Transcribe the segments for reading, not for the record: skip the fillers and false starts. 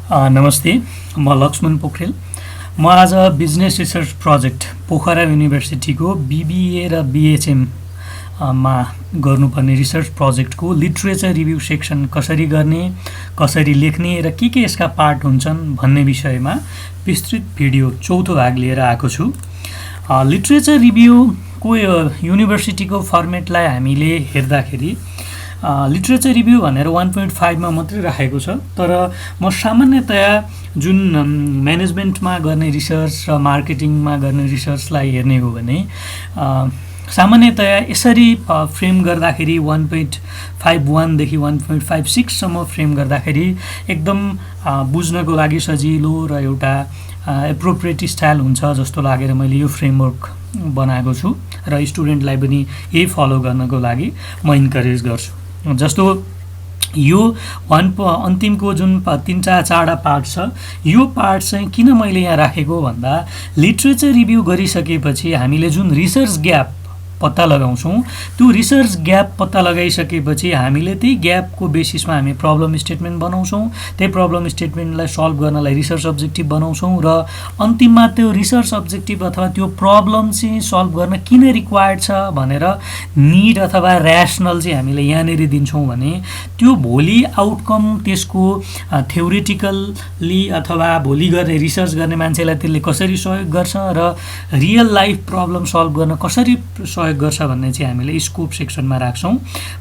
नमस्ते, म लक्ष्मण पोखरेल। म आज बिजनेस रिसर्च प्रोजेक्ट पोखरा युनिभर्सिटीको बीबीए र बीएचएम मा गर्नुपर्ने रिसर्च प्रोजेक्टको लिटरेचर रिभ्यू सेक्सन कसरी गर्ने, कसरी लेख्ने र के यसका पार्ट हुन्छन् भन्ने विषयमा विस्तृत भिडियो चौथो भाग लिएर आएको छु। लिटरेचर रिभ्यूको युनिभर्सिटीको फर्मेटलाई हामीले हेर्दाखेरि लिटरेचर रिभ्यू भनेर 1.5 मा मात्रै राखेको छ, तर म सामान्यतया जुन म्यानेजमेन्टमा गर्ने रिसर्च र मार्केटिङमा गर्ने रिसर्चलाई हेर्ने हो भने सामान्यतया यसरी फ्रेम गर्दाखेरि 1.51 देखि 1.56 सम्म फ्रेम गर्दाखेरि एकदम बुझ्नको लागि सजिलो र एउटा एप्रोप्रिएट स्टाइल हुन्छ जस्तो लागेर मैले यो फ्रेमवर्क बनाएको छु र स्टुडेन्टलाई पनि यही फलो गर्नको लागि म इन्करेज गर्छु। जस्तो यो अन्तिमको जुन 3-4 पार्ट छ, यो पार्ट चाहिँ किन मैले यहाँ राखेको भन्दा लिटरेचर रिभ्यू गरिसकेपछि हामीले जुन रिसर्च ग्याप पत्ता लगाउँछौँ, त्यो रिसर्च ग्याप पत्ता लगाइसकेपछि हामीले त्यही ग्यापको बेसिसमा हामी प्रब्लम स्टेटमेन्ट बनाउँछौँ, त्यही प्रब्लम स्टेटमेन्टलाई सल्भ गर्नलाई रिसर्च अब्जेक्टिभ बनाउँछौँ र अन्तिममा त्यो रिसर्च अब्जेक्टिभ अथवा त्यो प्रब्लम चाहिँ सल्भ गर्न किन रिक्वायर्ड छ भनेर निड अथवा ऱ्यासनल चाहिँ हामीले यहाँनिर दिन्छौँ भने त्यो भोलि आउटकम त्यसको थ्योरिटिकल्ली अथवा भोलि गर्ने रिसर्च गर्ने मान्छेलाई त्यसले कसरी सहयोग गर्छ र रियल लाइफ प्रब्लम सल्भ गर्न कसरी सहयोग गर्छ भन्ने चाहिँ हामीले स्कोप सेक्सनमा राख्छौँ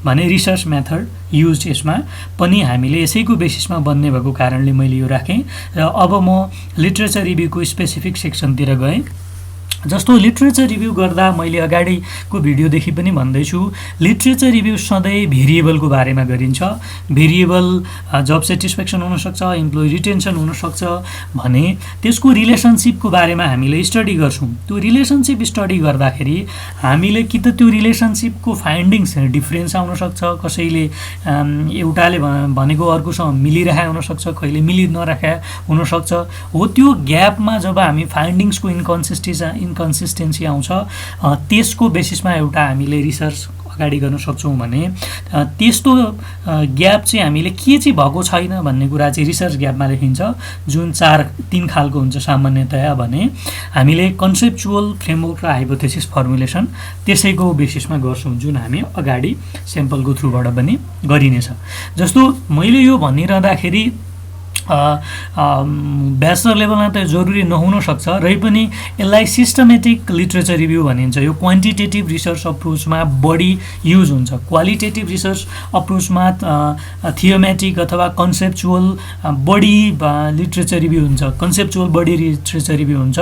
भने रिसर्च मेथड युज यसमा पनि हामीले यसैको बेसिसमा बन्ने भएको कारणले मैले यो राखेँ। र अब म लिटरेचर रिभ्यूको स्पेसिफिक सेक्सनतिर गएँ। जस्तो लिटरेचर रिभ्यू गर्दा मैले अगाडिको भिडियोदेखि पनि भन्दैछु, लिटरेचर रिभ्यू सधैँ भेरिएबलको बारेमा गरिन्छ। भेरिएबल जब सेटिस्फ्याक्सन हुनसक्छ, इम्प्लोइ रिटेन्सन हुनसक्छ भने त्यसको रिलेसनसिपको बारेमा हामीले स्टडी गर्छौँ। त्यो रिलेसनसिप स्टडी गर्दाखेरि हामीले कि त त्यो रिलेसनसिपको फाइन्डिङ्स डिफ्रेन्स आउनसक्छ, कसैले एउटाले भनेको अर्कोसँग मिलिरहेको हुनसक्छ, कहिले मिलि नराखेको हुनसक्छ। हो त्यो ग्यापमा जब हामी फाइन्डिङ्सको इन्कन्सिस्टेन्सी आउँछ, त्यसको बेसिसमा एउटा हामीले रिसर्च अगाडि गर्न सक्छौँ भने त्यस्तो ग्याप चाहिँ हामीले के चाहिँ भएको छैन भन्ने कुरा चाहिँ रिसर्च ग्यापमा लेखिन्छ, जुन 3 खालको हुन्छ सामान्यतया भने हामीले कन्सेप्चुअल फ्रेमवर्क र हाइपोथेसिस फर्मुलेसन त्यसैको बेसिसमा गर्छौँ, जुन हामी अगाडि स्याम्पलको थ्रुबाट पनि गरिनेछ। जस्तो मैले यो भनिरहँदाखेरि ब्याचलर लेभलमा त जरुरी नहुनसक्छ, रै पनि यसलाई सिस्टमेटिक लिटरेचर रिभ्यू भनिन्छ। यो क्वान्टिटेटिभ रिसर्च अप्रोचमा बढी युज हुन्छ। क्वालिटेटिभ रिसर्च अप्रोचमा थियोमेटिक अथवा कन्सेप्चुअल बढी लिटरेचर रिभ्यू हुन्छ, कन्सेप्चुअल बढी लिटरेचर रिभ्यू हुन्छ।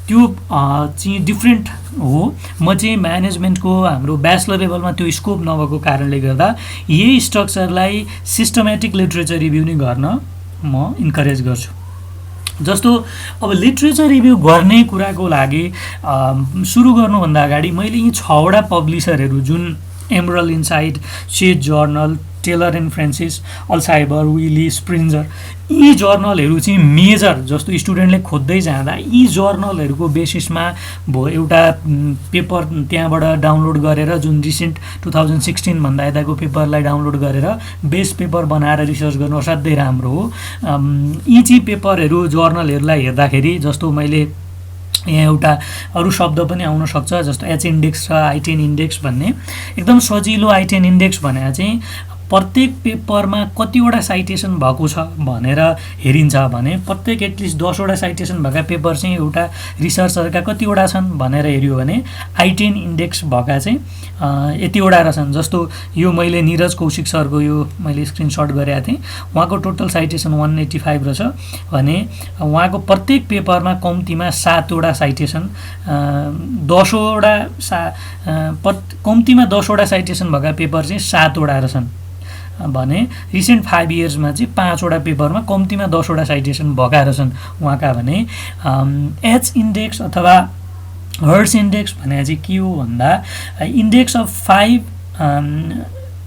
त्यो चाहिँ डिफ्रेन्ट हो। म चाहिँ म्यानेजमेन्टको हाम्रो ब्याचलर लेभलमा त्यो स्कोप नभएको कारणले गर्दा यही स्ट्रक्चरलाई सिस्टमेटिक लिटरेचर रिभ्यू नै गर्न म इन्करेज गर्छु। जस्तो अब लिटरेचर रिभ्यू गर्ने कुराको लागि सुरु गर्नुभन्दा अगाडि मैले यी 6वटा पब्लिसरहरू जुन Emerald Insight, Sage journal, Taylor and Francis, Elsevier, Wiley, Springer, यी जर्नलहरू चाहिँ मेजर जस्तो स्टुडेन्टले खोज्दै जाँदा यी जर्नलहरूको बेसिसमा एउटा पेपर त्यहाँबाट डाउनलोड गरेर जुन रिसेन्ट 2016 भन्दा यताको पेपरलाई डाउनलोड गरेर बेस पेपर बनाएर रिसर्च गर्नु असाध्यै राम्रो हो। यी चाहिँ पेपरहरू जर्नलहरूलाई हेर्दाखेरि जस्तो मैले यहाँ एउटा अरू शब्द पनि आउन सक्छ, जस्तो एच इन्डेक्स र I10 इन्डेक्स भन्ने। एकदम सजिलो I10 इन्डेक्स भनेर चाहिँ प्रत्येक पेपरमा कतिवटा साइटेसन भएको छ भनेर हेरिन्छ भने प्रत्येक एटलिस्ट 10वटा साइटेसन भएका पेपर चाहिँ एउटा रिसर्चरका कतिवटा छन् भनेर हेऱ्यो भने I10 इन्डेक्स भएका चाहिँ यतिवटा रहेछन्। जस्तो यो मैले निरज कौशिक सरको यो मैले स्क्रिनसट गरेको थिएँ, उहाँको टोटल साइटेसन 185 रहेछ भने उहाँको प्रत्येक पेपरमा कम्तीमा 7वटा साइटेसन, 10वटा कम्तीमा 10वटा साइटेसन भएका पेपर चाहिँ 7वटा रहेछन् भने रिसेन्ट 5 इयर्समा चाहिँ 5वटा पेपरमा कम्तीमा 10वटा साइटेसन भएका रहेछन् उहाँका। भने एच इन्डेक्स अथवा हर्स इन्डेक्स भने चाहिँ के हो भन्दा इन्डेक्स अफ 5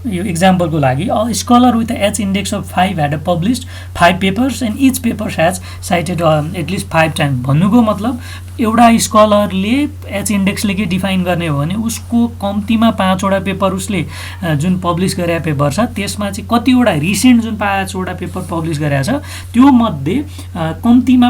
यो इक्जाम्पलको लागि scholar with H index of 5 had published 5 papers and each papers has cited at least 5 times. भन्नुको मतलब एउटा स्कलरले एच इन्डेक्सले के डिफाइन गर्ने हो भने उसको कम्तीमा 5 वटा पेपर उसले जुन पब्लिस गरेका पेपर छ त्यसमा चाहिँ कतिवटा रिसेन्ट जुन 5 वटा पेपर पब्लिस गरेका छ त्यो मध्ये कम्तीमा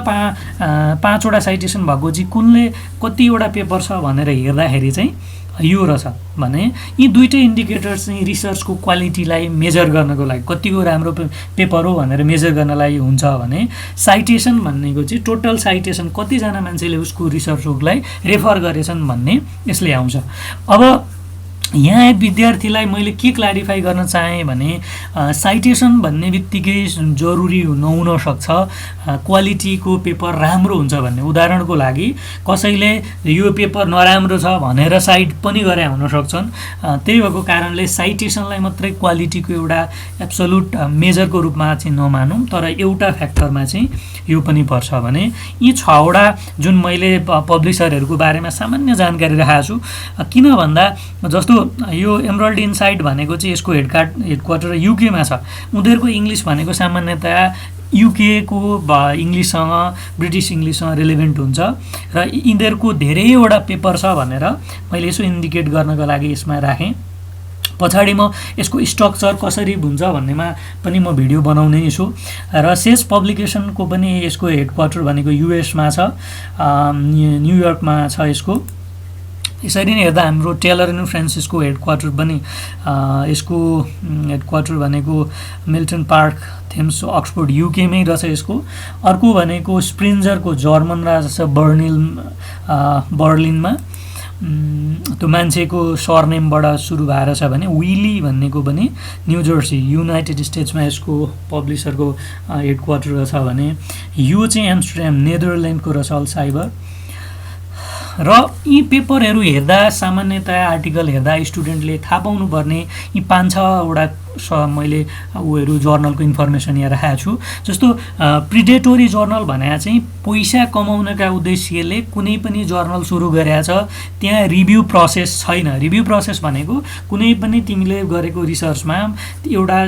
5 वटा साइटेसन भएको चाहिँ कुनले कतिवटा पेपर छ भनेर हेर्दाखेरि चाहिँ यो रहेछ भने यी दुईटै इन्डिकेटर्स चाहिँ रिसर्चको क्वालिटीलाई मेजर गर्नको लागि कतिको राम्रो पेपर हो भनेर मेजर गर्नलाई हुन्छ भने साइटेसन भनेको चाहिँ टोटल साइटेसन कतिजना मान्छेले उसको रिसर्च वर्कलाई रेफर गरेछन् भन्ने यसले आउँछ। अब यहाँ विद्यार्थीलाई मैले के क्ल्यारिफाई गर्न चाहेँ भने साइटेसन भन्ने बित्तिकै जरुरी नहुनसक्छ क्वालिटीको पेपर राम्रो हुन्छ भन्ने। उदाहरणको लागि कसैले यो पेपर नराम्रो छ भनेर साइट पनि गरे हुन सक्छन्। त्यही भएको कारणले साइटेसनलाई मात्रै क्वालिटीको एउटा एब्सोल्युट मेजरको रूपमा चाहिँ नमानौँ, तर एउटा फ्याक्टरमा चाहिँ यो पनि पर्छ भने यी 6 वटा जुन मैले पब्लिसरहरूको बारेमा सामान्य जानकारी राखेको छु। किन भन्दा जस्तो यो एमरल्ड इनसाइट भनेको चाहिँ यसको हेडक्वार्टर युकेमा छ। उनीहरूको इङ्ग्लिस भनेको सामान्यतया युकेको इङ्ग्लिससँग ब्रिटिस इङ्ग्लिससँग रिलेभेन्ट हुन्छ र यिनीहरूको धेरैवटा पेपर छ भनेर मैले यसो इन्डिकेट गर्नको लागि यसमा राखेँ। पछाडि म यसको स्ट्रक्चर कसरी हुन्छ भन्नेमा पनि म भिडियो बनाउने छु र सेज पब्लिकेसनको पनि यसको हेडक्वार्टर भनेको युएसमा छ, न्युयोर्कमा छ यसको। यसरी नै हेर्दा हाम्रो टेलर एन्ड फ्रान्सिसको हेडक्वार्टर पनि यसको हेडक्वार्टर भनेको मिल्टन पार्क थेम्स अक्सफोर्ड युकेमै रहेछ यसको। अर्को भनेको स्प्रिन्जरको जर्मन रहेछ बर्लिनमा, त्यो मान्छेको सरनेमबाट सुरु भएर छ भने विली भन्नेको पनि न्यू जर्सी युनाइटेड स्टेट्समा यसको पब्लिसरको हेडक्वार्टर रहेछ भने यो चाहिँ एम्स्टरड्याम नेदरल्यान्डको रहेछ अल साइबर। र यी पेपरहरू हेर्दा सामान्यतया आर्टिकल हेर्दा स्टुडेन्टले थाहा पाउनुपर्ने यी 5-6 वटा मैले उयोहरू जर्नलको इन्फर्मेसन यहाँ राखेको छु। जस्तो प्रिडेटोरी जर्नल भनेको चाहिँ पैसा कमाउनका उद्देश्यले कुनै पनि जर्नल सुरु गरेको छ, त्यहाँ रिभ्यू प्रोसेस छैन। रिभ्यू प्रोसेस भनेको कुनै पनि तिमीले गरेको रिसर्चमा एउटा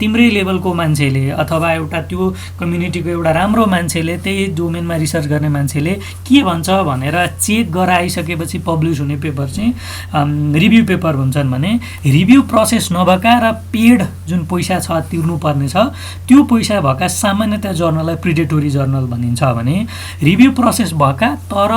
तिम्रै लेभलको मान्छेले अथवा एउटा त्यो कम्युनिटीको एउटा राम्रो मान्छेले त्यही डोमेनमा रिसर्च गर्ने मान्छेले के भन्छ भनेर चेक गराइसकेपछि पब्लिस हुने पेपर चाहिँ रिभ्यू पेपर हुन्छन्। भने रिभ्यू प्रोसेस नभएका र पेड जुन पैसा छ तिर्नुपर्ने छ त्यो पैसा भएका सामान्यतया जर्नललाई प्रिडेटोरी जर्नल भनिन्छ। भने रिभ्यू प्रोसेस भएका तर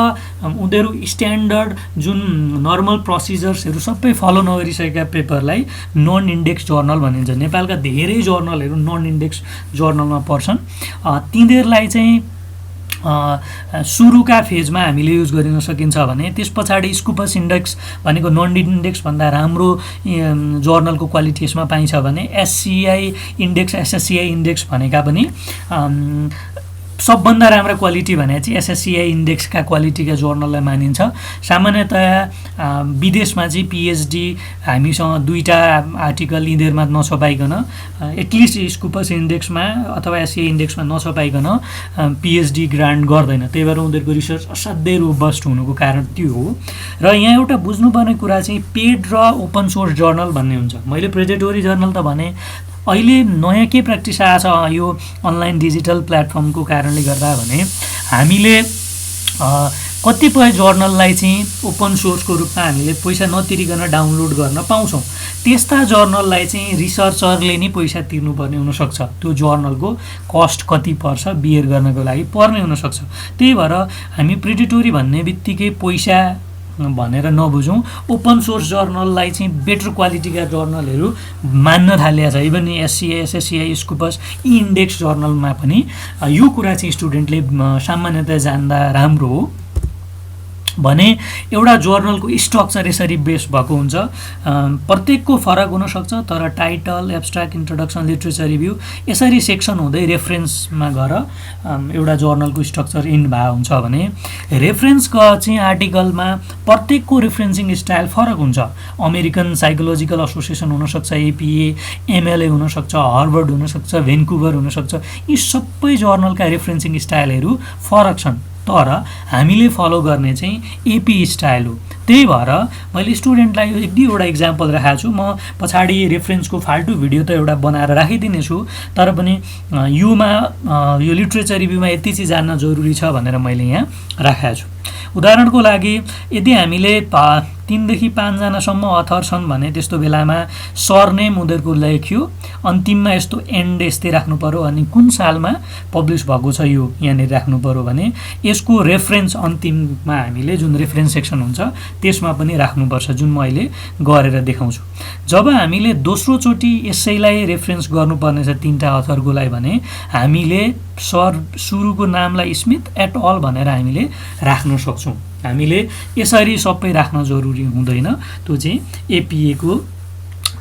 उनीहरू स्ट्यान्डर्ड जुन नर्मल प्रोसिजर्सहरू सबै फलो नगरिसकेका पेपरलाई नन इन्डेक्स जर्नल भनिन्छ। नेपालका धेरै जर्नलहरू नन इन्डेक्स जर्नलमा पर्छन्। तिनीहरूलाई चाहिँ सुरुका फेजमा हामीले युज गरिन सकिन्छ भने त्यस पछाडि स्कुपस इन्डेक्स भनेको नन इन्डेक्स भन्दा राम्रो जर्नलको क्वालिटी यसमा पाइन्छ भने एससीआई इन्डेक्स एसएससीआई इन्डेक्स भनेका पनि सबभन्दा राम्रो क्वालिटी भने चाहिँ एसएससीआई इन्डेक्सका क्वालिटीका जर्नललाई मानिन्छ। सामान्यतया विदेशमा चाहिँ पिएचडी हामीसँग 2टा आर्टिकल यिनीहरूमा नछपाइकन एटलिस्ट स्कुपस इन्डेक्समा अथवा एससीआई इन्डेक्समा नछपाइकन पिएचडी ग्रान्ट गर्दैन। त्यही भएर उनीहरूको रिसर्च असाध्यै रोबस्ट हुनुको कारण त्यो हो। र यहाँ एउटा बुझ्नुपर्ने कुरा चाहिँ पेड र ओपन सोर्स जर्नल भन्ने हुन्छ। मैले प्रेजेटोरी जर्नल त भने अहिले नयाँ के प्र्याक्टिस आएछ यो अनलाइन डिजिटल प्लेटफर्मको कारणले गर्दा भने हामीले कतिपय जर्नललाई चाहिँ ओपन सोर्सको रूपमा हामीले पैसा नतिरिकन डाउनलोड गर्न पाउँछौँ। त्यस्ता जर्नललाई चाहिँ रिसर्चरले नै पैसा तिर्नुपर्ने हुनसक्छ। त्यो जर्नलको कस्ट कति पर्छ बियर गर्नको लागि पर्ने हुनसक्छ। त्यही भएर हामी प्रेडिटोरी भन्ने बित्तिकै पैसा भनेर नबुझौँ। ओपन सोर्स जर्नललाई चाहिँ बेटर क्वालिटीका जर्नलहरू मान्न थालिएको छ। इभन एससीआई एसएससीआई स्कुपस यी इन्डेक्स जर्नलमा पनि यो कुरा चाहिँ स्टुडेन्टले सामान्यतया जान्दा राम्रो हो। भने एउटा जर्नलको स्ट्रक्चर यसरी बेस भएको हुन्छ। प्रत्येकको फरक हुनसक्छ तर title abstract introduction literature review यसरी सेक्सन हुँदै रेफरेन्समा गएर एउटा जर्नलको स्ट्रक्चर इन भए हुन्छ। भने रेफरेन्सको चाहिँ आर्टिकलमा प्रत्येकको रेफरेन्सिङ स्टाइल फरक हुन्छ। अमेरिकन साइकोलोजिकल एसोसिएसन हुनसक्छ, एपिए एमएलए हुनसक्छ, हार्वर्ड हुनसक्छ, भ्यान्कुभर हुनसक्छ। यी सबै जर्नलका रेफरेन्सिङ स्टाइलहरू फरक छन् तर हामीले फलो गर्ने चाहिँ एपी स्टाइल हो। त्यही भएर मैले स्टुडेन्टलाई एक दुईवटा इक्जाम्पल राखेको छु। म पछाडि रेफरेन्सको फाल्टु भिडियो त एउटा बनाएर राखिदिनेछु, तर पनि योमा यो लिट्रेचर रिभ्यूमा यति चाहिँ जान्न जरुरी छ भनेर मैले यहाँ राखेको छु। उदाहरणको लागि यदि हामीले 3 देखि 5 जनासम्म अथर छन् भने त्यस्तो बेलामा सरनेम उनीहरूको लेख्यो, अन्तिममा यस्तो एन्ड यस्तै राख्नु पर्यो, अनि कुन सालमा पब्लिस भएको छ यो यहाँनिर राख्नु पर्यो भने यसको रेफरेन्स अन्तिममा हामीले जुन रेफरेन्स सेक्सन हुन्छ त्यसमा पनि राख्नुपर्छ, जुन म अहिले गरेर देखाउँछु। जब हामीले दोस्रो चोटि यसैलाई रेफरेन्स गर्नुपर्ने छ 3टा अथरकोलाई भने हामीले सुरुको नामलाई स्मिथ एट अल भनेर हामीले राख्न सक्छौँ। हामीले यसरी सबै राख्न जरुरी हुँदैन, त्यो चाहिँ एपिए को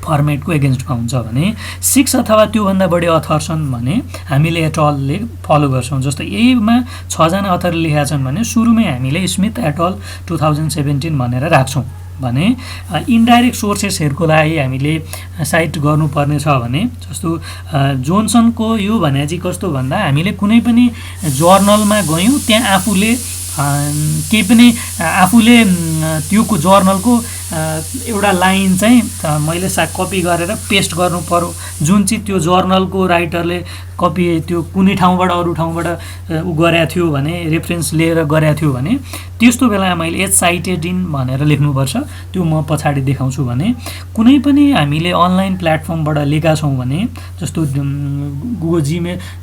फर्मेटको एगेन्स्टमा हुन्छ। भने 6 अथवा त्योभन्दा बढी अथर छन् भने हामीले एट अलले फलो गर्छौँ। जस्तो एमा 6 जना अथरले लेखेका छन् भने सुरुमै हामीले स्मिथ एट अल 2017 भनेर राख्छौँ। भने इन्डाइरेक्ट सोर्सेसहरूको लागि हामीले साइट गर्नुपर्ने छ भने जस्तो जोन्सनको यो भने चाहिँ कस्तो भन्दा हामीले कुनै पनि जर्नलमा गयौँ, त्यहाँ आफूले केही पनि आफूले त्यो जर्नलको एउटा लाइन चाहिँ मैले कपी गरेर पेस्ट गर्नु पर्यो, जुन चाहिँ त्यो जर्नलको राइटरले कपी त्यो कुनै ठाउँबाट अरू ठाउँबाट गरेको थियो भने रेफरेन्स लिएर गरेको थियो भने त्यस्तो बेला मैले एज साइटेड इन भनेर लेख्नुपर्छ। त्यो म पछाडि देखाउँछु। भने कुनै पनि हामीले अनलाइन प्लेटफर्मबाट लिएका छौँ भने जस्तो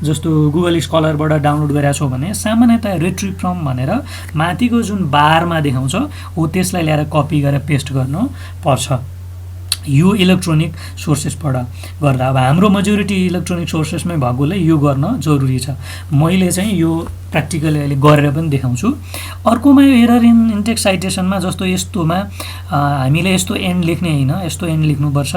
जस्तो गुगल स्कलरबाट डाउनलोड गरेका छौँ भने सामान्यतया रिट्रिभ फ्रम भनेर माथिको जुन बारमा देखाउँछ हो त्यसलाई ल्याएर कपी गरेर पेस्ट गर्नु पर्छ। यो इलेक्ट्रोनिक सोर्सेसबाट गर्दा अब हाम्रो मेजोरिटी इलेक्ट्रोनिक सोर्सेसमै भएकोले यो गर्न जरुरी छ। मैले चाहिँ यो प्र्याक्टिकली अहिले गरेर पनि देखाउँछु। अर्कोमा यो एरर इन इन्टेक्स्ट साइटेसनमा जस्तो यस्तोमा हामीले यस्तो एन्ड लेख्ने होइन, यस्तो एन्ड लेख्नुपर्छ।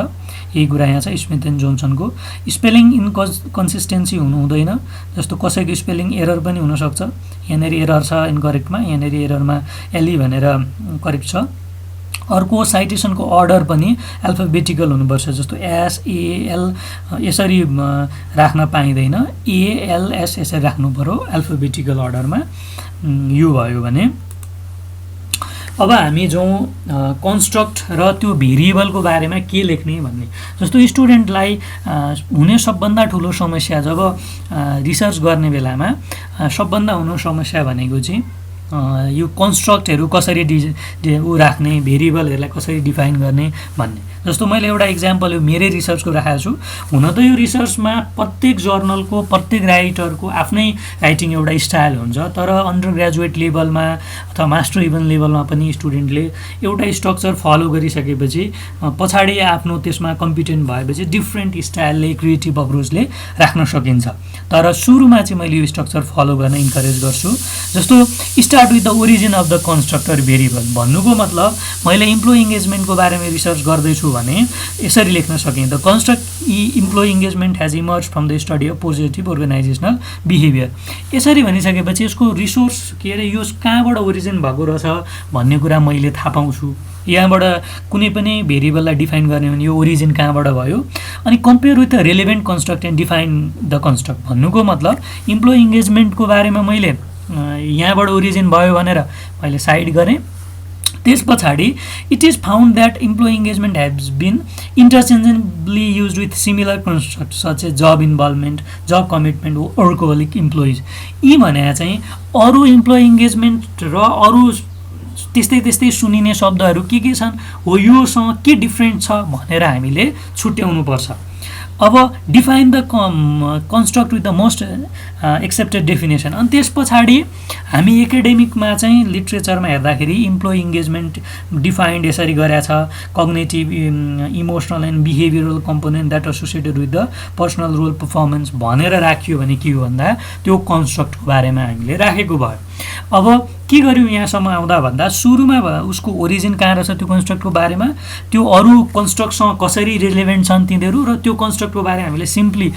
यही कुरा यहाँ छ स्मिथ एन्ड जोन्सनको। स्पेलिङ इनकन्सिस्टेन्सी हुनु हुँदैन, जस्तो कसैको स्पेलिङ एरर पनि हुनसक्छ। यहाँनिर एरर छ इनकरेक्टमा, यहाँनिर एररमा एलई भनेर करेक्ट छ। अर्को साइटेसनको अर्डर पनि अल्फाबेटिकल हुनुपर्छ, जस्तो एसएएल यसरी राख्न पाइँदैन, एएलएस यसरी राख्नु पर्यो अल्फाबेटिकल अर्डरमा। यो भयो भने अब हामी जो कन्स्ट्रक्ट र त्यो भेरिएबलको बारेमा के लेख्ने भन्ने, जस्तो स्टुडेन्टलाई हुने सबभन्दा ठुलो समस्या जब रिसर्च गर्ने बेलामा सबभन्दा हुने समस्या भनेको चाहिँ यो कन्स्ट्रक्टहरू कसरी राख्ने, भेरिएबलहरूलाई कसरी डिफाइन गर्ने भन्ने। जस्तो मैले एउटा इक्जाम्पल यो मेरै रिसर्चको राखेको छु। हुन त यो रिसर्चमा प्रत्येक जर्नलको प्रत्येक राइटरको आफ्नै राइटिङ एउटा स्टाइल हुन्छ, तर अन्डर ग्रेजुएट लेभलमा अथवा मास्टर इभन लेभलमा पनि स्टुडेन्टले एउटा स्ट्रक्चर फलो गरिसकेपछि पछाडि आफ्नो त्यसमा कम्पिटेन्ट भएपछि डिफ्रेन्ट स्टाइलले क्रिएटिभ अप्रोचले राख्न सकिन्छ। तर सुरुमा चाहिँ मैले यो स्ट्रक्चर फलो गर्न इन्करेज गर्छु। जस्तो start with the origin of the constructor variable भन्नुको मतलब मैले इम्प्लोइ इङ्गेजमेन्टको बारेमा रिसर्च गर्दैछु भने यसरी लेख्न सकिन्छ। The construct employee engagement has emerge from the study of positive organisational behaviour. यसरी भनिसकेपछि यसको रिसोर्स के अरे यो कहाँबाट ओरिजिन भएको रहेछ भन्ने कुरा मैले थाहा पाउँछु। यहाँबाट कुनै पनि भेरिएबललाई डिफाइन गर्ने भने यो ओरिजिन कहाँबाट भयो, अनि compare with the relevant construct and define the construct भन्नुको मतलब इम्प्लोइ इङ्गेजमेन्टको बारेमा मैले यहाँबाट ओरिजिन भयो भनेर मैले साइड गरेँ। त्यस पछाडि it is found that employee engagement has been interchangeably use with similar construct such as job involvement, job commitment, workaholic employees. यी भने चाहिँ अरू इम्प्लोइ इङ्गेजमेन्ट र अरू त्यस्तै सुनिने शब्दहरू के छन् हो योसँग के डिफ्रेन्ट छ भनेर हामीले छुट्याउनुपर्छ। अब define the construct with the most accepted definition. अनि त्यस पछाडि हामी एकाडेमिकमा चाहिँ लिट्रेचरमा हेर्दाखेरि इम्प्लोइ इङ्गेजमेन्ट डिफाइन्ड यसरी गरेका छ, cognitive, emotional and behavioural component that associated with the personal role performance भनेर राखियो भने के हो भन्दा त्यो कन्स्ट्रक्टको बारेमा हामीले राखेको भयो। अब के गर्यौँ यहाँसम्म आउँदा भन्दा सुरुमा उसको ओरिजिन कहाँ रहेछ त्यो कन्स्ट्रक्टको बारेमा, त्यो अरू कन्स्ट्रक्टसँग कसरी रिलेभेन्ट छन् तिनीहरू, र त्यो कन्स्ट्रक्टको बारेमा हामीले सिम्पली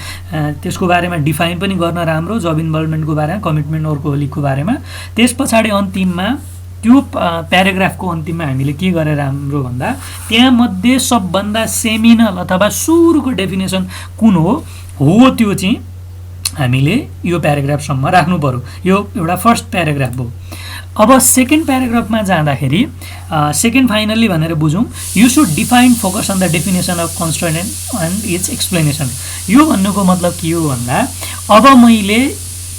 त्यसको बारेमा डिफाइन पनि गर्न राम्रो, जब इन्भल्भमेन्टको बारेमा, कमिटमेन्ट, वर्कोहोलिकको बारेमा। त्यस पछाडि अन्तिममा त्यो प्याराग्राफको अन्तिममा हामीले के गरेर राम्रो भन्दा त्यहाँ मध्ये सबभन्दा सेमिनल अथवा सुरुको डेफिनेसन कुन हो त्यो चाहिँ हामीले यो प्याराग्राफसम्म राख्नु पर्यो। यो एउटा फर्स्ट प्याराग्राफ भयो। अब सेकेन्ड प्याराग्राफमा जाँदाखेरि सेकेन्ड फाइनल्ली भनेर बुझौँ, you should define focus on the definition of constraint and its explanation. यो भन्नुको मतलब के हो भन्दा, अब मैले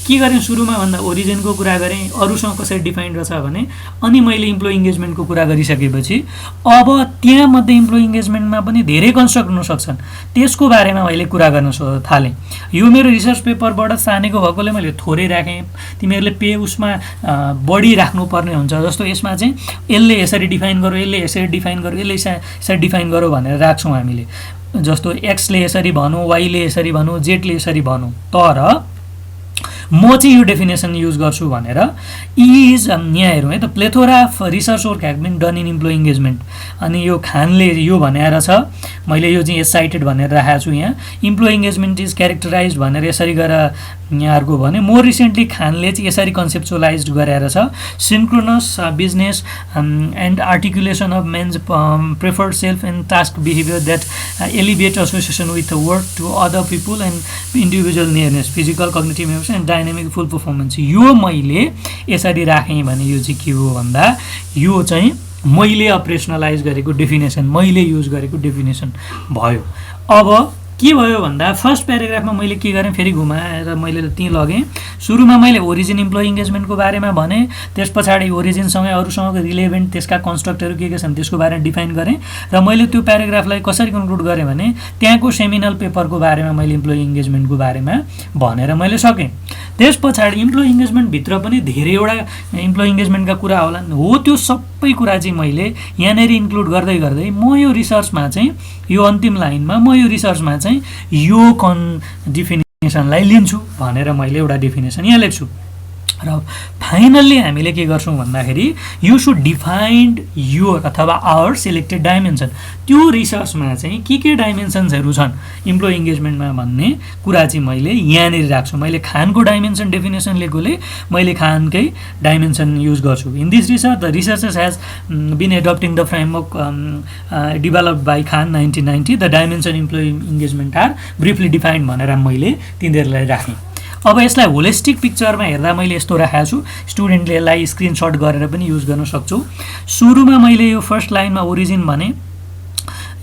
के गरेँ, सुरुमा भन्दा ओरिजिनको कुरा गरेँ, अरूसँग कसरी डिफाइन्ड रहेछ भने, अनि मैले इम्प्लोइ इङ्गेजमेन्टको कुरा गरिसकेपछि अब त्यहाँमध्ये इम्प्लोइ इङ्गेजमेन्टमा पनि धेरै कन्स्ट्रक्ट हुन सक्छन्, त्यसको बारेमा मैले कुरा गर्न थालेँ। यो मेरो रिसर्च पेपरबाट सानेको भएकोले मैले थोरै राखेँ। तिमीहरूले पे उसमा बढी राख्नुपर्ने हुन्छ, जस्तो यसमा चाहिँ यसले यसरी डिफाइन गरौँ, यसले यसरी डिफाइन गरौँ, यसले यसरी डिफाइन गरौँ भनेर राख्छौँ हामीले। जस्तो एक्सले यसरी भनौँ, वाईले यसरी भनौँ, जेडले यसरी भनौँ, तर म चाहिँ यो डेफिनेसन युज गर्छु भनेर इज यहाँ हेरौँ है त, plethora of research work has been done in employee engagement. अनि यो खानले यो भनेर छ, मैले यो चाहिँ साइटेड भनेर राखेको छु यहाँ। इम्प्लोइ इङ्गेजमेन्ट इज क्यारेक्टराइज भनेर यसरी गरेर यहाँहरूको भने, मोर रिसेन्टली खानले चाहिँ यसरी कन्सेप्चुलाइज गरेर छ, synchronous business and articulation of men's preferred self and task behaviour that elevate association with work to other people and individual nearness, physical cognitive memory and dynamic full performance. यो मैले यसरी राखेँ भने यो चाहिँ के हो भन्दा, यो चाहिँ मैले अपरेसनलाइज गरेको डेफिनेसन, मैले युज गरेको डेफिनेसन भयो। अब के भयो भन्दा, फर्स्ट प्याराग्राफमा मैले के गरेँ, फेरि घुमाएर मैले त्यहीँ लगेँ। सुरुमा मैले ओरिजिन इम्प्लोइ इङ्गेजमेन्टको बारेमा भने, त्यस पछाडि ओरिजिनसँगै अरूसँग रिलेभेन्ट त्यसका कन्स्ट्रक्टहरू के छन् त्यसको बारेमा डिफाइन गरेँ, र मैले त्यो प्याराग्राफलाई कसरी कन्क्लुड गरेँ भने, त्यहाँको सेमिनल पेपरको बारेमा मैले इम्प्लोइ इङ्गेजमेन्टको बारेमा भनेर मैले सकेँ। त्यस पछाडि इम्प्लोइ इङ्गेजमेन्टभित्र पनि धेरैवटा इम्प्लोइ इङ्गेजमेन्टका कुरा होला हो, त्यो सबै कुरा चाहिँ मैले यहाँनिर इन्क्लुड गर्दै गर्दै म यो रिसर्चमा चाहिँ, यो अन्तिम लाइनमा म यो रिसर्चमा चाहिँ यो डेफिनेसनलाई लिन्छु भनेर मैले एउटा डेफिनेसन यहाँ लेख्छु। र फाइनल्ली हामीले के गर्छौँ भन्दाखेरि, यु सुड डिफाइन्ड योर अथवा आवर सिलेक्टेड डाइमेन्सन। त्यो रिसर्चमा चाहिँ के डाइमेन्सन्सहरू छन् इम्प्लोइ इङ्गेजमेन्टमा भन्ने कुरा चाहिँ मैले यहाँनिर राख्छु। मैले खानको डाइमेन्सन डेफिनेसन लिएकोले मैले खानकै डाइमेन्सन युज गर्छु। In this research the researchers has been adapting the framework developed by Kahn 1990, the dimension employee engagement are briefly defined भनेर मैले तिनीहरूलाई राखेँ। अब यसलाई होलिस्टिक पिक्चरमा हेर्दा मैले यस्तो राखेको छु, स्टुडेन्टले यसलाई स्क्रिनसट गरेर पनि युज गर्न सक्छु। सुरुमा मैले यो फर्स्ट लाइनमा ओरिजिन भने,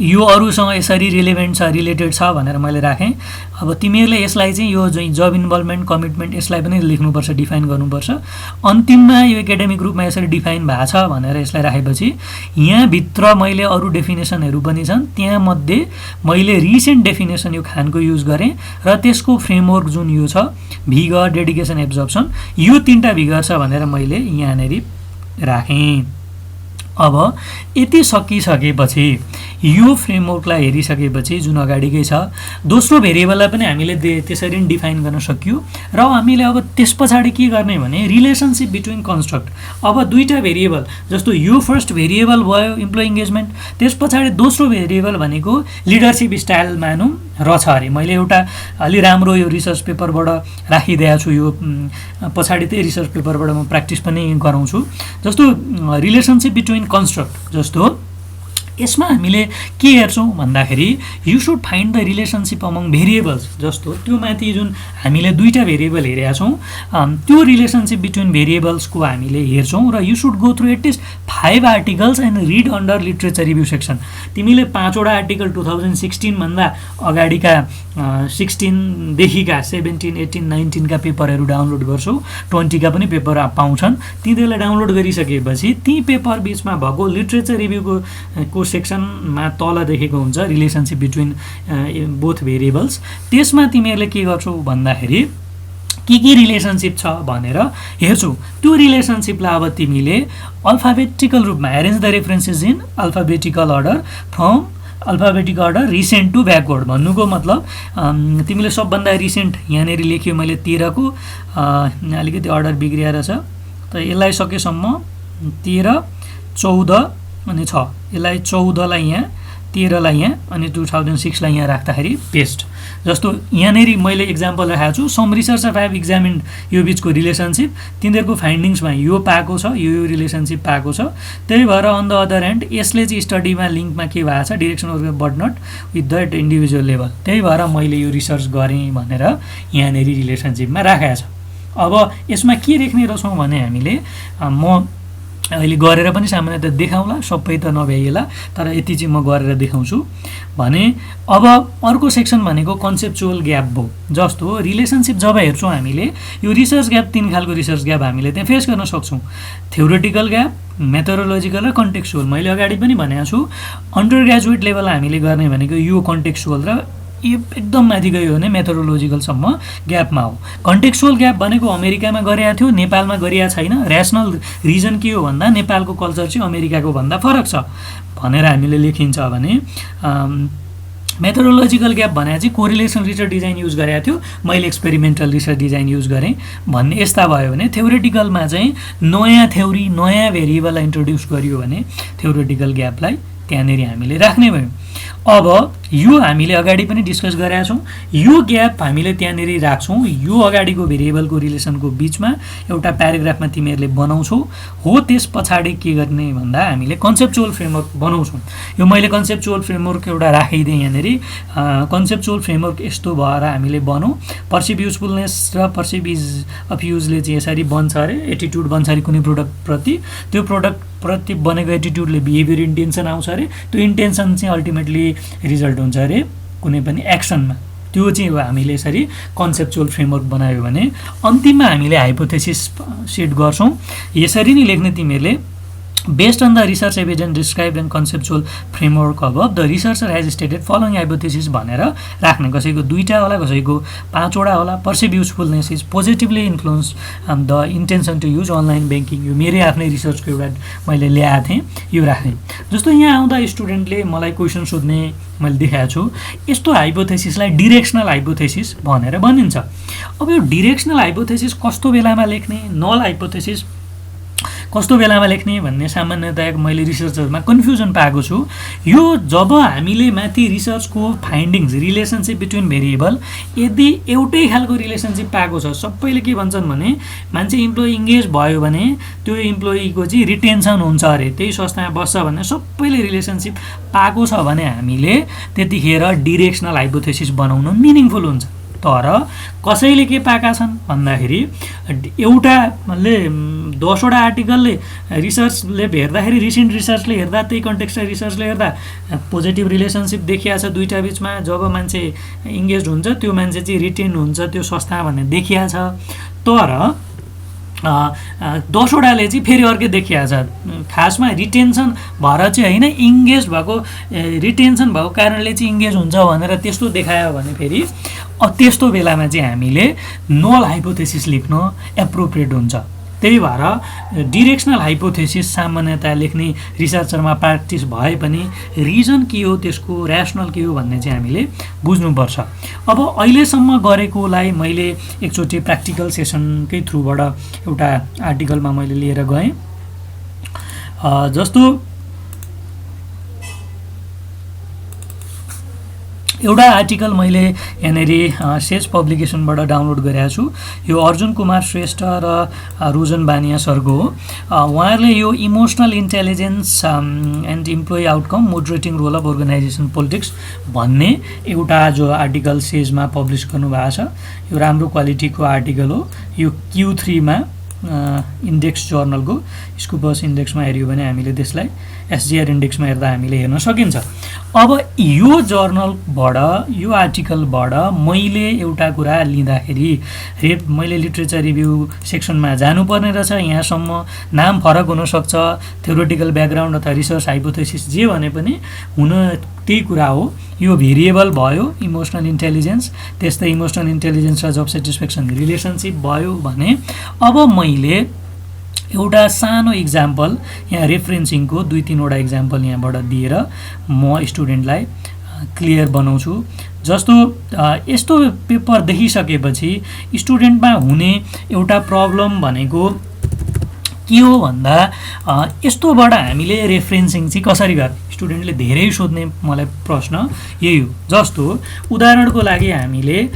यो अरूसँग यसरी रिलेभेन्ट छ, रिलेटेड छ भनेर मैले राखेँ। अब तिमीहरूले यसलाई चाहिँ यो जब इन्भल्भमेन्ट, कमिटमेन्ट, यसलाई पनि लेख्नुपर्छ, डिफाइन गर्नुपर्छ। अन्तिममा यो एकाडेमिक रूपमा यसरी डिफाइन भएको छ भनेर यसलाई राखेपछि यहाँभित्र मैले अरू डेफिनेसनहरू पनि छन्, त्यहाँमध्ये मैले रिसेन्ट डेफिनेसन यो खानको युज गरेँ, र त्यसको फ्रेमवर्क जुन यो छ भिगर, डेडिकेसन, एब्जर्प्सन, यो तीनटा भिगर छ भनेर मैले यहाँनिर राखेँ। अब यति सकिसकेपछि यो फ्रेमवर्कलाई हेरिसकेपछि जुन अगाडिकै छ, दोस्रो भेरिएबललाई पनि हामीले त्यसरी नै डिफाइन गर्न सक्यो। र हामीले अब त्यस पछाडि के गर्ने भने, रिलेसनसिप बिट्विन कन्स्ट्रक्ट। अब दुईवटा भेरिएबल, जस्तो यो फर्स्ट भेरिएबल भयो इम्प्लोइ इङ्गेजमेन्ट, त्यस पछाडि दोस्रो भेरिएबल भनेको लिडरसिप स्टाइल मानौँ रहेछ अरे। मैले एउटा अलि राम्रो यो रिसर्च पेपरबाट राखिदिएको छु, यो पछाडि त्यही रिसर्च पेपरबाट म प्र्याक्टिस पनि गराउँछु। जस्तो रिलेसनसिप बिट्विन कन्स्ट्रक्ट, जस्तो यसमा हामीले के हेर्छौँ भन्दाखेरि, you should find the relationship among variables. जस्तो त्यो माथि जुन हामीले दुईवटा भेरिएबल हेरेका छौँ, त्यो रिलेसनसिप बिट्विन भेरिएबल्सको हामीले हेर्छौँ। र you should go through at least 5 articles and read under literature review section. तिमीले 5वटा आर्टिकल 2016 भन्दा अगाडिका 16देखिका 17, 18, 19 का पेपरहरू डाउनलोड गर्छौ, 20 का पनि पेपर पाउँछन्। तिनीहरूलाई डाउनलोड गरिसकेपछि ती पेपर बिचमा भएको लिट्रेचर रिभ्यूको सेक्सनमा तल देखेको हुन्छ रिलेसनसिप बिट्विन बोथ भेरिएबल्स। त्यसमा तिमीहरूले के गर्छौ भन्दाखेरि के रिलेसनसिप छ भनेर हेर्छौ। त्यो रिलेसनसिपलाई अब तिमीले अल्फाबेटिकल रूपमा arrange the references in alphabetical order from alphabetic order recent to backward. भन्नुको मतलब तिमीले सबभन्दा रिसेन्ट यहाँनिर लेख्यो मैले 13 को, अलिकति अर्डर बिग्रिएर छ, त यसलाई सकेसम्म 13, 14 अनि 6, यसलाई 14 लाई यहाँ 2013 लाई यहाँ अनि 2006 लाई यहाँ राख्दाखेरि पेस्ट। जस्तो यहाँनेरि मैले एक्जाम्पल राखेको छु, सम रिसर्चर हेभ एक्जामिन्ड यो बिचको रिलेसनसिप, तिनीहरूको फाइन्डिङ्समा यो पाएको छ, यो रिलेसनसिप पाएको छ। त्यही भएर अन द अदर ह्यान्ड यसले चाहिँ स्टडीमा लिङ्कमा के भएको छ, direction of but not with the individual level, त्यही भएर मैले यो रिसर्च गरेँ भनेर यहाँनेरि रिलेसनसिपमा राखेको छ। अब यसमा के लेख्ने रहेछौँ भने हामीले म अहिले गरेर पनि सामान्यतः देखाउँला, सबै त नभ्याइएला, तर यति चाहिँ म गरेर देखाउँछु भने। अब अर्को सेक्सन भनेको कन्सेप्चुअल ग्याप भयो। जस्तो रिलेसनसिप जब हेर्छौँ हामीले, यो रिसर्च ग्याप 3 खालको रिसर्च ग्याप हामीले त्यहाँ फेस गर्न सक्छौँ, थ्योरेटिकल ग्याप, मेथोडोलोजिकल र कन्टेक्चुअल। मैले अगाडि पनि भनेको छु, अन्डर ग्रेजुएट लेभल हामीले गर्ने भनेको यो कन्टेक्चुअल र यो एकदम माथि गयो भने मेथोडोलोजिकलसम्म ग्यापमा हो। कन्टेक्चुअल ग्याप भनेको अमेरिकामा गरिएको थियो, नेपालमा गरिएको छैन। ऱ्यासनल रिजन के हो भन्दा नेपालको कल्चर चाहिँ अमेरिकाको भन्दा फरक छ भनेर हामीले लेखिन्छ भने। मेथोडोलोजिकल ग्याप भने चाहिँ कोरिलेसन रिसर्च डिजाइन युज गरेको थियो, मैले एक्सपेरिमेन्टल रिसर्च डिजाइन युज गरेँ भन्ने यस्ता भयो भने। थ्योरेटिकलमा चाहिँ नयाँ थ्योरी, नयाँ भेरिएबललाई इन्ट्रोड्युस गरियो भने थ्योरेटिकल ग्यापलाई त्यहाँनिर हामीले राख्ने भयो। अब यो हामीले अगाडि पनि डिस्कस गरेका छौँ, यो ग्याप हामीले त्यहाँनिर राख्छौँ। यो अगाडिको भेरिएबलको रिलेसनको बिचमा एउटा प्याराग्राफमा तिमीहरूले बनाउँछौ हो। त्यस पछाडि के गर्ने भन्दा हामीले कन्सेप्चुअल फ्रेमवर्क बनाउँछौँ। यो मैले कन्सेप्चुअल फ्रेमवर्क एउटा राखिदिएँ यहाँनिर। कन्सेप्चुअल फ्रेमवर्क यस्तो भएर हामीले बनाउँ। पर्सिभ युजफुलनेस र पर्सिभ इज अफ युजले चाहिँ यसरी बन्छ अरे, एटिट्युड बन्छ अरे कुनै प्रोडक्टप्रति, त्यो प्रोडक्टप्रति बनेको एटिट्युडले बिहेभियर इन्टेन्सन आउँछ अरे, त्यो इन्टेन्सन चाहिँ अल्टिमेटली रिजल्ट हुन्छ अरे कुनै पनि एक्सनमा। त्यो चाहिँ हामीले यसरी कन्सेप्चुअल फ्रेमवर्क बनायो भने अन्तिममा हामीले हाइपोथेसिस सेट गर्छौँ। यसरी नै लेख्ने तिमीहरूले, based on the research evidence described and conceptual framework above the researcher has stated following hypothesis भनेर राख्ने। कसैको 2टा होला, कसैको 5वटा होला। Perceive usefulness is positively influence the intention to use online banking. यो मेरै आफ्नै रिसर्चको एउटा मैले ल्याएको थिएँ, यो राख्ने। जस्तो यहाँ आउँदा स्टुडेन्टले मलाई क्वेसन सोध्ने मैले देखाएको छु, यस्तो हाइपोथेसिसलाई डिरेक्सनल हाइपोथेसिस भनेर भनिन्छ। अब यो डिरेक्सनल हाइपोथेसिस कस्तो बेलामा लेख्ने, नल हाइपोथेसिस कस्तो बेलामा लेख्ने भन्ने सामान्यतया मैले रिसर्चहरूमा कन्फ्युजन पाएको छु। यो जब हामीले माथि रिसर्चको फाइन्डिङ्स, रिलेसनसिप बिट्विन भेरिएबल, यदि एउटै खालको रिलेसनसिप पाएको छ, सबैले के भन्छन् भने मान्छे इम्प्लोइ इङ्गेज भयो भने त्यो इम्प्लोइको चाहिँ रिटेन्सन हुन्छ अरे, त्यही संस्थामा बस्छ भने सबैले रिलेसनसिप पाएको छ भने हामीले त्यतिखेर डिरेक्सनल हाइपोथेसिस बनाउनु मिनिङफुल हुन्छ। तर कसैले के पाएका छन् भन्दाखेरि एउटाले 10वटा आर्टिकलले रिसर्चले हेर्दाखेरि, रिसेन्ट रिसर्चले हेर्दा, त्यही कन्टेक्स्टल रिसर्चले हेर्दा पोजिटिभ रिलेसनसिप देखिया छ 2टा बिचमा। जब मान्छे इङ्गेज हुन्छ त्यो मान्छे चाहिँ रिटेन हुन्छ त्यो संस्था भन्ने देखिया छ। तर 10वटाले चाहिँ फेरि अर्कै देखिया छ। खासमा रिटेन्सन भएर चाहिँ होइन, इङ्गेज भएको, रिटेन्सन भएको कारणले चाहिँ इङ्गेज हुन्छ भनेर त्यस्तो देखायो भने फेरि त्यस्तो बेलामा चाहिँ हामीले नल हाइपोथेसिस लेख्न एप्रोप्रिएट हुन्छ। त्यही भएर डिरेक्सनल हाइपोथेसिस सामान्यतया लेख्ने रिसर्चरमा प्र्याक्टिस भए पनि रिजन के हो, त्यसको ऱ्यासनल के हो भन्ने चाहिँ हामीले बुझ्नुपर्छ। अब अहिलेसम्म गरेकोलाई मैले एकचोटि प्र्याक्टिकल सेसनकै थ्रुबाट एउटा आर्टिकलमा मैले लिएर गएँ। जस्तो एउटा आर्टिकल मैले यहाँनिर सेज पब्लिकेसनबाट डाउनलोड गरेको छु। यो अर्जुन कुमार श्रेष्ठ र रोजन बानिया सरको हो। उहाँहरूले यो emotional intelligence and employee outcome moderating role of organisation politics भन्ने एउटा जो आर्टिकल सेजमा पब्लिस गर्नुभएको छ। यो राम्रो क्वालिटीको आर्टिकल हो। यो Q3मा इन्डेक्स जर्नलको स्कुपस इन्डेक्समा हेऱ्यो भने हामीले त्यसलाई SGR इन्डेक्समा हेर्दा हामीले हेर्न सकिन्छ। अब यो जर्नलबाट, यो आर्टिकलबाट मैले एउटा कुरा लिँदाखेरि मैले लिट्रेचर रिभ्यू सेक्सनमा जानुपर्ने रहेछ। यहाँसम्म नाम फरक हुनसक्छ, थ्योरेटिकल ब्याकग्राउन्ड अथवा रिसर्च हाइपोथेसिस जे भने पनि हुन त्यही कुरा हो। यो भेरिएबल भयो इमोसनल इन्टेलिजेन्स, त्यस्तै इमोसनल इन्टेलिजेन्स र जब सेटिस्फ्याक्सन रिलेसनसिप भयो भने अब मैले एउटा सानो इक्जाम्पल यहाँ रेफरेन्सिङको 2-3वटा इक्जाम्पल यहाँबाट दिएर म स्टुडेन्टलाई क्लियर बनाउँछु। जस्तो यस्तो पेपर देखिसकेपछि स्टुडेन्टमा हुने एउटा प्रब्लम भनेको के हो भन्दा यस्तोबाट हामीले रेफरेन्सिङ चाहिँ कसरी गर्ने, स्टुडेन्टले धेरै सोध्ने मलाई प्रश्न यही हो। जस्तो उदाहरणको लागि हामीले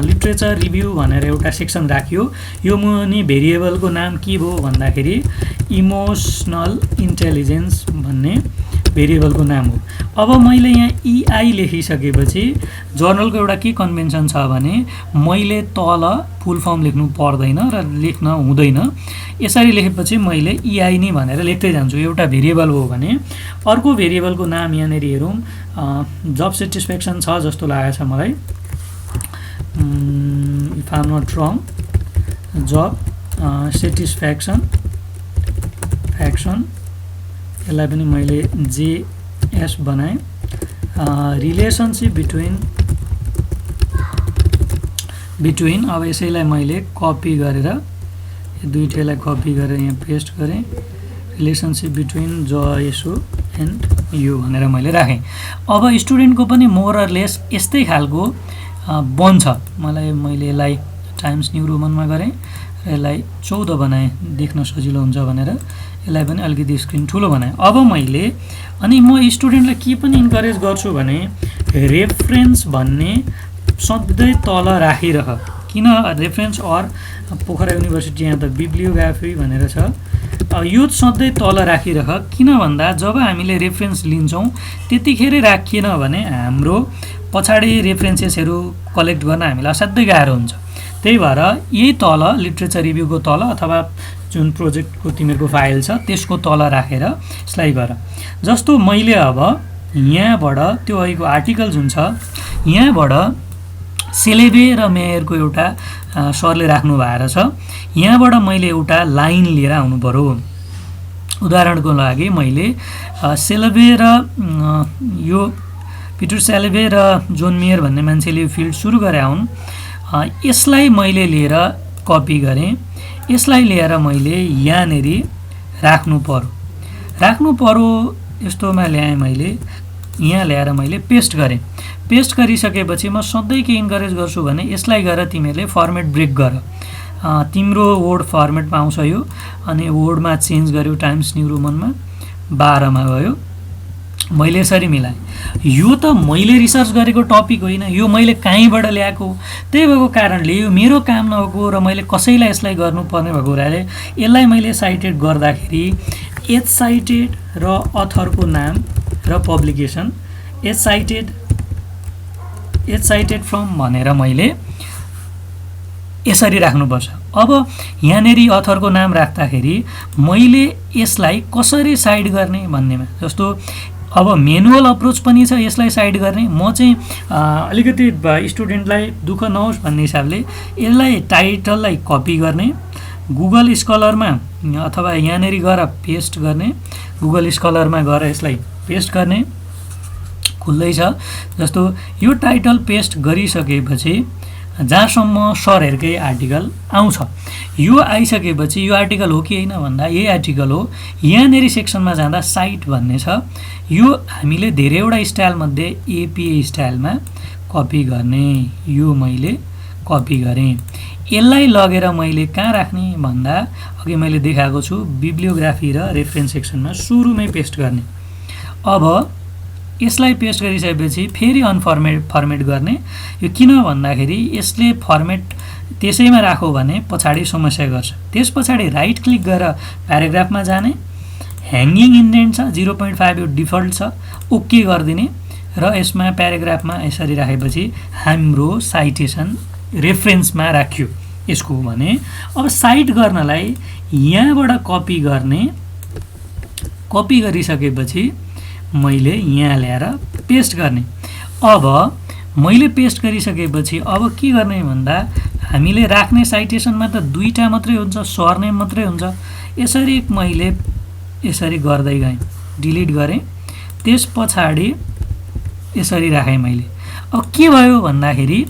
लिट्रेचर रिभ्यू भनेर एउटा सेक्सन राख्यो, यो मुनि भेरिएबलको नाम के भयो भन्दाखेरि इमोसनल इन्टेलिजेन्स भन्ने भेरिएबलको नाम हो। अब मैले यहाँ EI लेखिसकेपछि जर्नलको एउटा के कन्भेन्सन छ भने मैले तल फुल फर्म लेख्नु पर्दैन र लेख्न हुँदैन। यसरी लेखेपछि मैले EI नै भनेर लेख्दै जान्छु। एउटा भेरिएबल हो भने अर्को भेरिएबलको नाम यहाँनिर हेरौँ, जब सेटिस्फ्याक्सन छ जस्तो लागेको छ मलाई, if I am not wrong, job satisfaction यसलाई पनि मैले JS बनाएँ। रिलेसनसिप बिट्विन अब यसैलाई मैले कपी गरेर दुईटैलाई कपी गरेर यहाँ पेस्ट गरेँ, relationship between JSO and you भनेर मैले राखेँ। अब स्टुडेन्टको पनि मोर अर लेस यस्तै खालको बन्छ। मैले यसलाई टाइम्स न्यू रोमनमा गरेँ र यसलाई 14 बनाएँ देख्न सजिलो हुन्छ भनेर, यसलाई पनि अलिकति स्क्रिन ठुलो बनाएँ। अब मैले अनि म स्टुडेन्टलाई के पनि इन्करेज गर्छु भने रेफरेन्स भन्ने सधैँ तल राखिरह। किन रेफरेन्स अर पोखरा युनिभर्सिटी यहाँ त बिब्लियोग्राफी भनेर छ, यो सधैँ तल राखिरह। किन भन्दा जब हामीले रेफरेन्स लिन्छौँ त्यतिखेर राखिएन भने हाम्रो पछाडि रेफरेन्सेसहरू कलेक्ट गर्न हामीलाई असाध्यै गाह्रो हुन्छ। त्यही भएर यही तल लिट्रेचर रिभ्यूको तल अथवा जुन प्रोजेक्टको तिमीहरूको फाइल छ त्यसको तल राखेर यसलाई गर। जस्तो मैले अब यहाँबाट त्यो अहिलेको आर्टिकल जुन छ यहाँबाट सेलेबे र मेयरको एउटा सरले राख्नु भएको छ, यहाँबाट मैले एउटा लाइन लिएर आउनु पर्यो। उदाहरणको लागि मैले सेलेबे र यो पिटर सेलेबे र जोन मेयर भन्ने मान्छेले फिल्ड सुरु गरे हुन्, यसलाई मैले लिएर कपी गरेँ, यसलाई लिएर मैले यहाँनिर राख्नु पर्यो। यस्तोमा ल्याएँ, मैले यहाँ ल्याएर मैले पेस्ट गरेँ। पेस्ट गरिसकेपछि म सधैँ के इन्करेज गर्छु भने यसलाई गएर तिमीहरूले फर्मेट ब्रेक गर। तिम्रो वर्ड फर्मेटमा आउँछ यो, अनि वर्डमा चेन्ज गर्यो, टाइम्स न्यू रोमनमा 12 मा गयो। मैले यसरी मिलाएँ। यो त मैले रिसर्च गरेको टपिक होइन, यो मैले कहीँबाट ल्याएको, त्यही भएको कारणले यो मेरो काम नभएको र मैले कसैलाई यसलाई गर्नुपर्ने भएको हुनाले यसलाई मैले साइटेड गर्दाखेरि एच साइटेड र अथरको नाम र पब्लिकेसन एच साइटेड फ्रम भनेर मैले यसरी राख्नुपर्छ। अब यहाँनिर अथरको नाम राख्दाखेरि मैले यसलाई कसरी साइड गर्ने भन्नेमा, जस्तो अब म्यानुअल अप्रोच पनि छ यसलाई साइड गर्ने। म चाहिँ अलिकति स्टुडेन्टलाई दुःख नहोस् भन्ने हिसाबले यसलाई टाइटललाई कपी गर्ने, गुगल स्कलरमा अथवा यहाँनिर गएर पेस्ट गर्ने, गुगल स्कलरमा गएर यसलाई पेस्ट गर्ने खुल्दैछ। जस्तो यो टाइटल पेस्ट गरिसकेपछि जहाँसम्म सरहरूकै आर्टिकल आउँछ, यो आइसकेपछि यो आर्टिकल हो कि होइन भन्दा यही आर्टिकल हो। यहाँनिर सेक्सनमा जाँदा साइट भन्ने छ, यो हामीले धेरैवटा स्टाइलमध्ये APA स्टाइलमा कपी गर्ने, यो मैले कपी गरेँ। यसलाई लगेर मैले कहाँ राख्ने भन्दा अघि मैले देखाएको छु बिब्लियोग्राफी र रेफरेन्स सेक्सनमा सुरुमै पेस्ट गर्ने। अब यसलाई पेस्ट गरिसकेपछि फेरि फर्मेट गर्ने। यो किन भन्दाखेरि यसले फर्मेट त्यसैमा राखौ भने पछाडि समस्या गर्छ। त्यस पछाडि राइट क्लिक गरेर प्याराग्राफमा जाने, ह्याङ्गिङ इन्डेन्ट छ 0.5 यो डिफल्ट छ, ओके गरिदिने र यसमा प्याराग्राफमा यसरी राखेपछि हाम्रो साइटेसन रेफरेन्समा राख्यो यसको भने। अब साइट गर्नलाई यहाँबाट कपी गर्ने, कपी गरिसकेपछि मैले यहाँ ल्याएर पेस्ट गर्ने। अब मैले पेस्ट गरिसकेपछि अब के गर्ने भन्दा हामीले राख्ने साइटेसनमा त दुईटा मात्रै हुन्छ, सरनेम मात्रै हुन्छ। यसरी मैले यसरी गर्दै गएँ, डिलिट गरेँ, त्यस पछाडि यसरी राखेँ मैले। अब के भयो भन्दाखेरि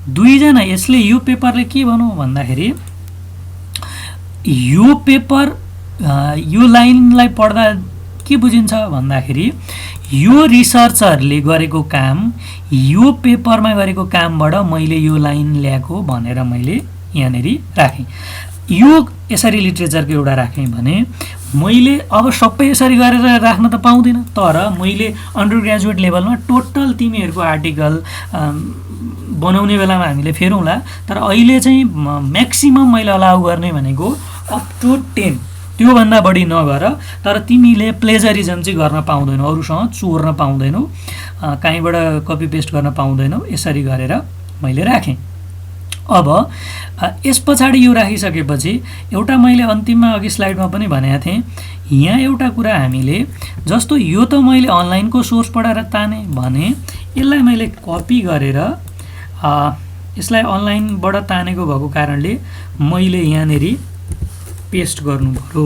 दुईजना यसले यो पेपरले के भनौँ भन्दाखेरि यो पेपर यो लाइनलाई पढ्दा के बुझिन्छ भन्दाखेरि यो रिसर्चरले गरेको काम यो पेपरमा गरेको कामबाट मैले यो लाइन ल्याएको भनेर मैले यहाँनिर राखेँ। यो यसरी लिट्रेचरको एउटा राखेँ भने मैले अब सबै यसरी गरेर राख्न त पाउँदिनँ, तर मैले अन्डर ग्रेजुएट लेभलमा टोटल तिमीहरूको आर्टिकल बनाउने बेलामा हामीले फेरौँला, तर अहिले चाहिँ म्याक्सिमम मैले अलाउ गर्ने भनेको अप टु 10, त्योभन्दा बढी नगर। तर तिमीले प्लेजरिजम चाहिँ गर्न पाउँदैनौ, अरूसँग चोर्न पाउँदैनौ, कहीँबाट कपी पेस्ट गर्न पाउँदैनौ, यसरी गरेर मैले राखेँ। अब यस पछाडि यो राखिसकेपछि एउटा मैले अन्तिममा अघि स्लाइडमा पनि भनेको थिएँ, यहाँ एउटा कुरा हामीले जस्तो यो त मैले अनलाइनको सोर्सबाट ताने भने यसलाई मैले कपी गरेर यसलाई अनलाइनबाट तानेको भएको कारणले मैले यहाँनिर पेस्ट गर्नु पर्यो।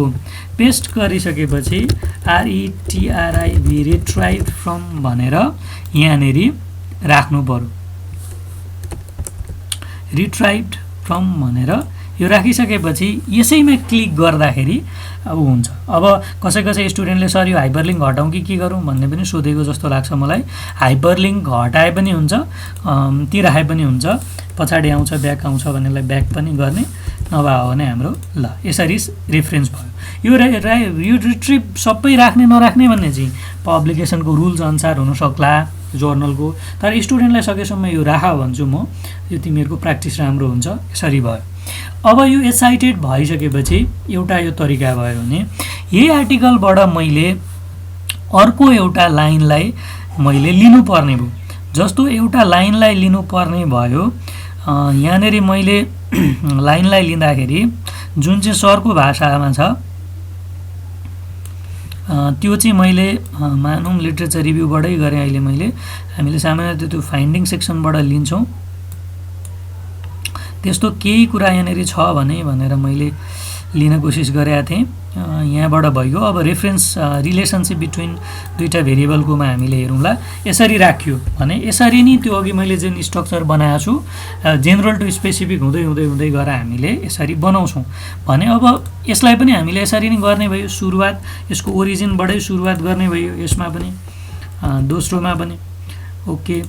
पेस्ट गरिसकेपछि RETRIV रिट्राइभ फ्रम भनेर यहाँनिर राख्नु पर्यो। रिट्राइभ्ड फ्रम भनेर यो राखिसकेपछि यसैमा क्लिक गर्दाखेरि अब हुन्छ। अब कसै स्टुडेन्टले सर यो हाइपरलिङ्क हटाउँ कि के गरौँ भन्ने पनि सोधेको जस्तो लाग्छ मलाई। हाइपरलिङ्क हटाए पनि हुन्छ, ती राखे पनि हुन्छ, पछाडि आउँछ ब्याक आउँछ भनेलाई ब्याक पनि गर्ने, नभए हो भने हाम्रो ल यसरी रेफरेन्स भयो। यो रिट्रिभ सबै राख्ने नराख्ने भन्ने चाहिँ पब्लिकेसनको रुल्स अनुसार हुनसक्ला जर्नलको, तर स्टुडेन्टलाई सकेसम्म यो राख भन्छु म, यो तिमीहरूको प्र्याक्टिस राम्रो हुन्छ। यसरी भयो। अब यो एक्साइटेड भइसकेपछि एउटा यो तरिका भयो भने यही आर्टिकलबाट मैले अर्को एउटा लाइनलाई मैले लिनुपर्ने भयो। जस्तो एउटा लाइनलाई लिनुपर्ने भयो, यहाँनिर मैले लाइनलाई लिँदाखेरि जुन चाहिँ सरको भाषामा छ त्यो चाहिँ मैले मानौँ लिट्रेचर रिभ्यूबाटै गरेँ। अहिले हामीले सामान्यतः त्यो फाइन्डिङ सेक्सनबाट लिन्छौँ, त्यस्तो केही कुरा यहाँनिर छ भनेर मैले लिन कोसिस गरेका थिएँ, यहाँबाट भइगयो। अब रेफरेन्स रिलेसनसिप बिट्विन दुईवटा भेरिएबलकोमा हामीले हेरौँला। यसरी राखियो भने यसरी नै त्यो अघि मैले जुन स्ट्रक्चर बनाएको छु जेनरल टु स्पेसिफिक हुँदै हुँदै हुँदै गएर हामीले यसरी बनाउँछौँ भने अब यसलाई पनि हामीले यसरी नै गर्ने भयो। सुरुवात यसको ओरिजिनबाटै सुरुवात गर्ने भयो, यसमा पनि दोस्रोमा पनि। ओके,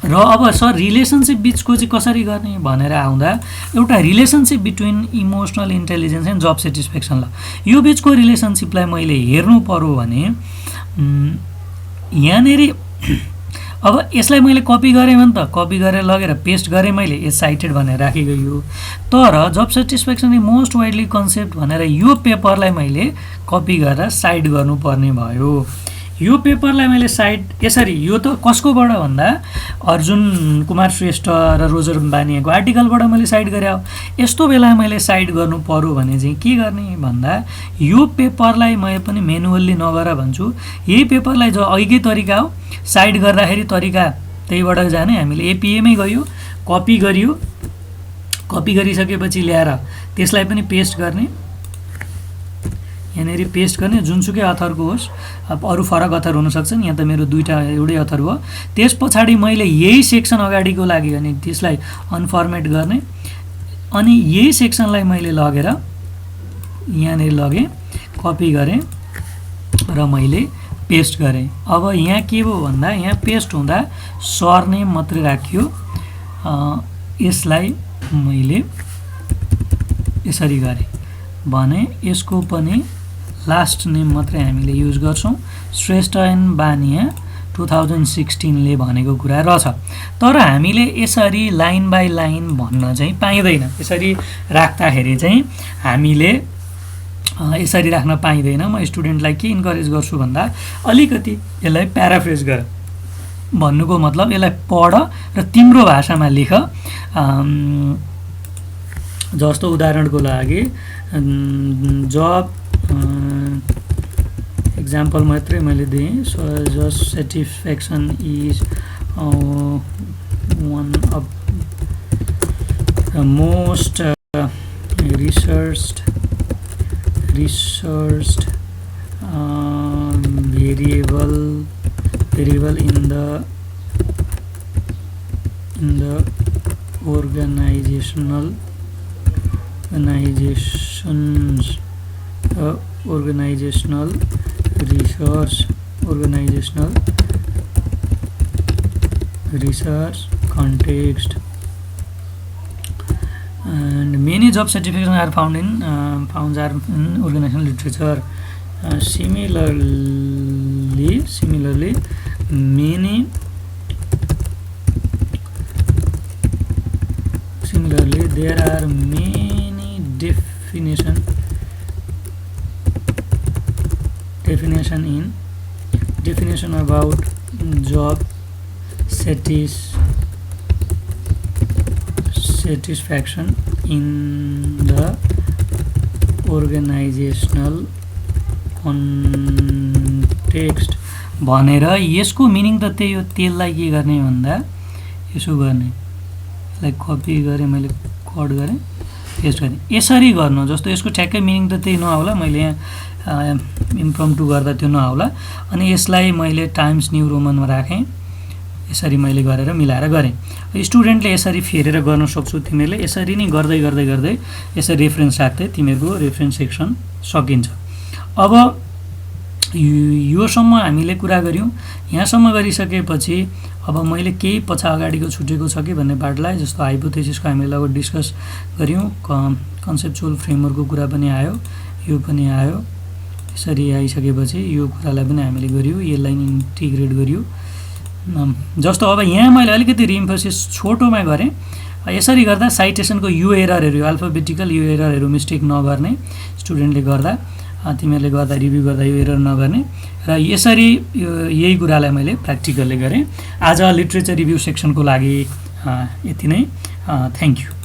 र अब सर रिलेसनसिप बिचको चाहिँ कसरी गर्ने भनेर आउँदा एउटा relationship between emotional intelligence and job satisfaction, ल यो बिचको रिलेसनसिपलाई मैले हेर्नु पर्यो भने यहाँनिर अब यसलाई मैले कपी गरेँ भने त कपी गरेर लगेर पेस्ट गरेँ मैले, एक्साइटेड भनेर राखेको यो, तर job satisfaction is most widely concept भनेर यो पेपरलाई मैले कपी गरेर साइड गर्नुपर्ने भयो। यो पेपरलाई मैले साइड यसरी, यो त कसकोबाट भन्दा अर्जुन कुमार श्रेष्ठ र रोजर बानियाको आर्टिकलबाट मैले साइड गरेँ। यस्तो बेला मैले साइड गर्नु पर्यो भने चाहिँ के गर्ने भन्दा यो पेपरलाई मैले पनि म्यानुअल्ली नगर भन्छु, यही पेपरलाई जो अघिकै तरिका हो साइड गर्दाखेरि तरिका त्यहीबाट जाने। हामीले एपिएमै गयो, कपी गरियो, कपी गरिसकेपछि ल्याएर त्यसलाई पनि पेस्ट गर्ने, यहाँनिर पेस्ट गर्ने, जुनसुकै अथरको होस्। अब अरू फरक अथर हुनसक्छन्, यहाँ त मेरो दुईवटा एउटै अथर हो। त्यस पछाडि मैले यही सेक्सन अगाडिको लागि अनि त्यसलाई अनफर्मेट गर्ने, अनि यही सेक्सनलाई मैले लगेर यहाँनिर लगेँ, कपी गरेँ र मैले पेस्ट गरेँ। अब यहाँ के भयो भन्दा यहाँ पेस्ट हुँदा सरनेम मात्रै राखियो, यसलाई मैले यसरी गरेँ भने यसको पनि लास्ट नेम मात्रै हामीले युज गर्छौँ। श्रेष्ठ एन्ड बानिया 2016ले भनेको कुरा रहेछ, तर हामीले यसरी लाइन बाई लाइन भन्न चाहिँ पाइँदैन। यसरी राख्दाखेरि चाहिँ हामीले यसरी राख्न पाइँदैन। म स्टुडेन्टलाई के इन्करेज गर्छु भन्दा अलिकति यसलाई प्याराफ्रेज गर, भन्नुको मतलब यसलाई पढ र तिम्रो भाषामा लेख। जस्तो उदाहरणको लागि जब एक्जाम्पल मात्रै मैले दिएँ, job satisfaction is one of the most researched variable in the organizational research context and many job certification are found in organisational literature similarly there are many definition about job satisfaction in the organizational context भनेर यसको meaning त त्यही हो त्यसलाई के गर्ने भन्दा यसो गर्ने यसलाई कपी गरेँ मैले कट गरेँ पेस्ट गरेँ यसरी गर्नु जस्तो यसको ठ्याक्कै मिनिङ त त्यही नहोला मैले यहाँ इम्प्रम्प्टु गर्दा त्यो नहोला अनि यसलाई मैले टाइम्स न्यू रोमनमा राखेँ यसरी मैले गरेर मिलाएर गरेँ स्टुडेन्टले यसरी फेरेर गर्न सक्छौ तिमीहरूले यसरी नै गर्दै गर्दै गर्दै यसरी रेफरेन्स राख्दै तिमीहरूको रेफरेन्स सेक्सन सकिन्छ अब योसम्म हामीले कुरा गऱ्यौँ यहाँसम्म गरिसकेपछि अब मैले केही पछा अगाडिको छुटेको छ कि भन्ने पार्टलाई जस्तो हाइपोथेसिसको हामीले लगभग डिस्कस गऱ्यौँ कन्सेप्चुअल फ्रेमवर्कको कुरा पनि आयो यो पनि आयो यसरी आइसकेपछि यो कुरालाई पनि हामीले गऱ्यौँ यसलाई इन्टिग्रेट गऱ्यौँ जस्तो अब यहाँ मैले अलिकति रिइन्फोर्सिस छोटोमा गरेँ यसरी गर्दा साइटेसनको यो एररहरू अल्फाबेटिकल यो एररहरू मिस्टेक नगर्ने स्टुडेन्टले गर्दा तिमीहरूले गर्दा रिभ्यू गर्दा यो एरर नगर्ने र यसरी यही कुरालाई मैले प्र्याक्टिकलले गरेँ आज लिट्रेचर रिभ्यू सेक्सनको लागि यति नै थ्याङ्क यू